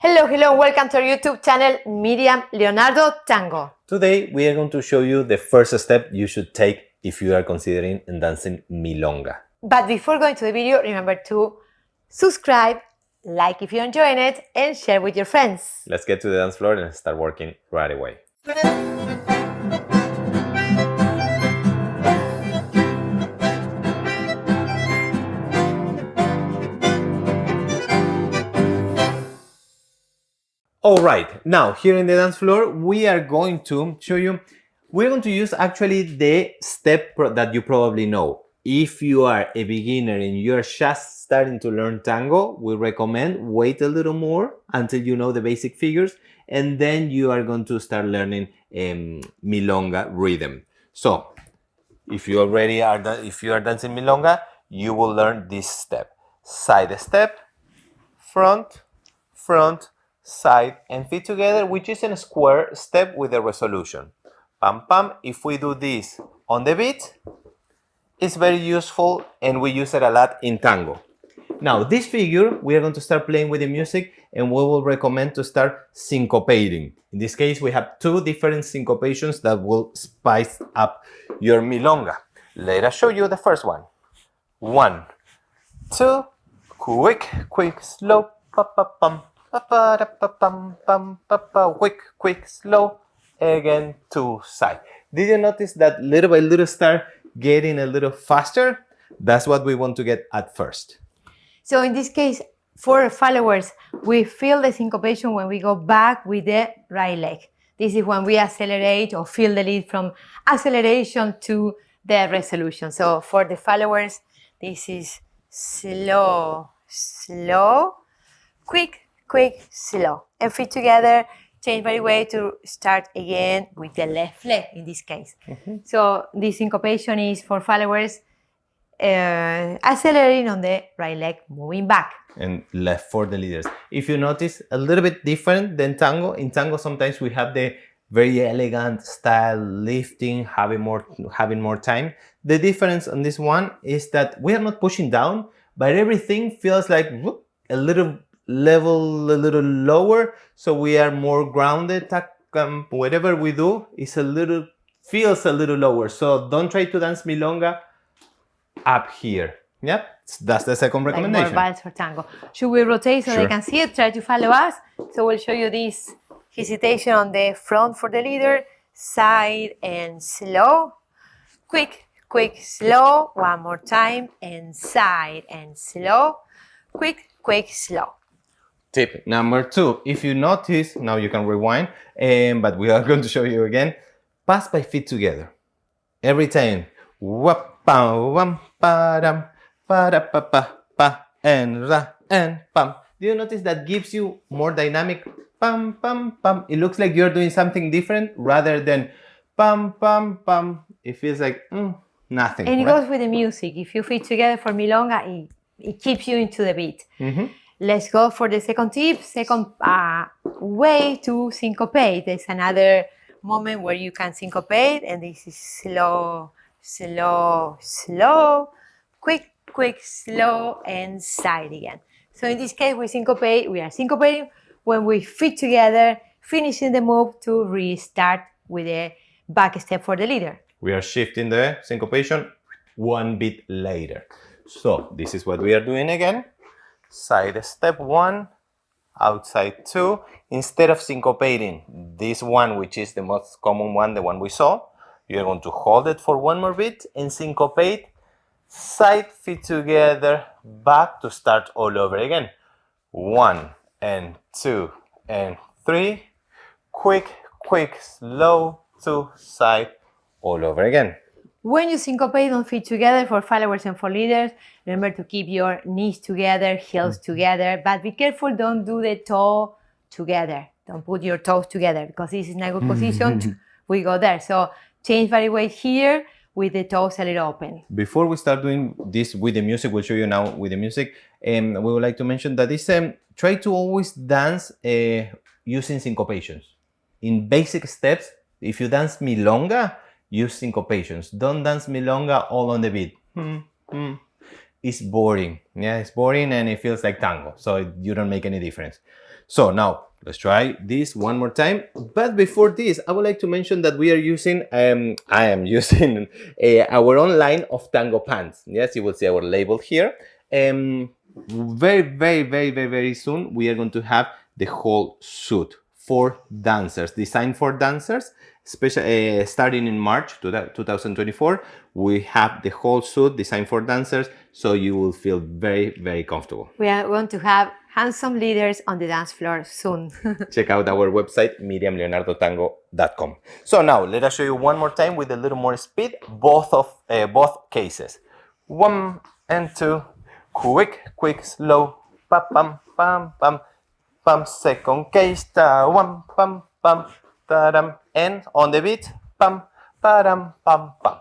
Hello, welcome to our YouTube channel, Miriam, Leonardo, Tango. Today we are going to show you the first step you should take if you are considering dancing Milonga. But before going to the video, remember to subscribe, like if you're enjoying it, and share with your friends. Let's get to the dance floor and start working right away. Alright, now here in the dance floor we are going to show you, we're going to use actually the step that you probably know. If you are a beginner and you're just starting to learn tango, we recommend wait a little more until you know the basic figures, and then you are going to start learning milonga rhythm. So if you already are if you are dancing milonga, you will learn this step: side step, front, front, side, and feet together, which is a square step with a resolution. Pam pam. If we do this on the beat, it's very useful and we use it a lot in tango. Now this figure, we are going to start playing with the music and we will recommend to start syncopating. In this case, we have two different syncopations that will spice up your milonga. Let us show you the first one. 1, 2, quick, quick, slow, pa pa pum. Quick, quick, slow, again to side. Did you notice that little by little start getting a little faster? That's what we want to get at first. So in this case, for followers, we feel the syncopation when we go back with the right leg. This is when we accelerate or feel the lead from acceleration to the resolution. So for the followers, this is slow, slow, quick, quick, slow. And feet together, change by way to start again with the left leg in this case. So this syncopation is for followers accelerating on the right leg, moving back. And left for the leaders. If you notice, a little bit different than tango. In tango, sometimes we have the very elegant style, lifting, having more time. The difference on this one is that we are not pushing down, but everything feels like whoop, a little level a little lower, so we are more grounded. Whatever we do is feels a little lower, so don't try to dance milonga up here. Yep, that's the second recommendation. Like more vals for tango. Should we rotate so they can see it? Try to follow us. So we'll show you this hesitation on the front for the leader, side and slow, quick, quick, slow, one more time, and side and slow, quick, quick, slow. Tip number 2, if you notice, now you can rewind, but we are going to show you again, pass by feet together. Every time, wam padam pada pa pa pa and ra and pam. Do you notice that gives you more dynamic pam pam pam? It looks like you're doing something different rather than pam pam pam. It feels like nothing. And it goes with the music. If you feet together for milonga, it keeps you into the beat. Let's go for the second tip, second way to syncopate. There's another moment where you can syncopate, and this is slow, slow, slow, quick, quick, slow, and side again. So in this case, we are syncopating when we fit together, finishing the move to restart with a back step for the leader. We are shifting the syncopation one beat later. So this is what we are doing again. Side step 1, outside 2. Instead of syncopating this one, which is the most common one, the one we saw, you're going to hold it for one more beat and syncopate, side, feet together, back to start all over again. 1 and 2 and 3, quick, quick, slow, to side, all over again. When you syncopate on feet together for followers and for leaders, remember to keep your knees together, heels together, but be careful, don't do the toe together. Don't put your toes together because this is not a good position. We go there. So change body weight here with the toes a little open. Before we start doing this with the music, we'll show you now with the music. We would like to mention that this try to always dance using syncopations. In basic steps, if you dance milonga, use syncopations. Don't dance milonga all on the beat. It's boring. Yeah, it's boring and it feels like tango. So you don't make any difference. So now let's try this one more time. But before this, I would like to mention that we are using, I am using our own line of tango pants. Yes, you will see our label here. Very soon, we are going to have the whole suit for dancers, designed for dancers. Especially starting in March 2024, we have the whole suit designed for dancers, so you will feel very comfortable. We are going to have handsome leaders on the dance floor soon. Check out our website, miriamleonardotango.com. So now let us show you one more time with a little more speed, both cases. 1 and 2, quick, slow, pa pam pam pam pam. Second case, ta 1 pam pam ta-dam, and on the beat, pam pa-dam pam pam.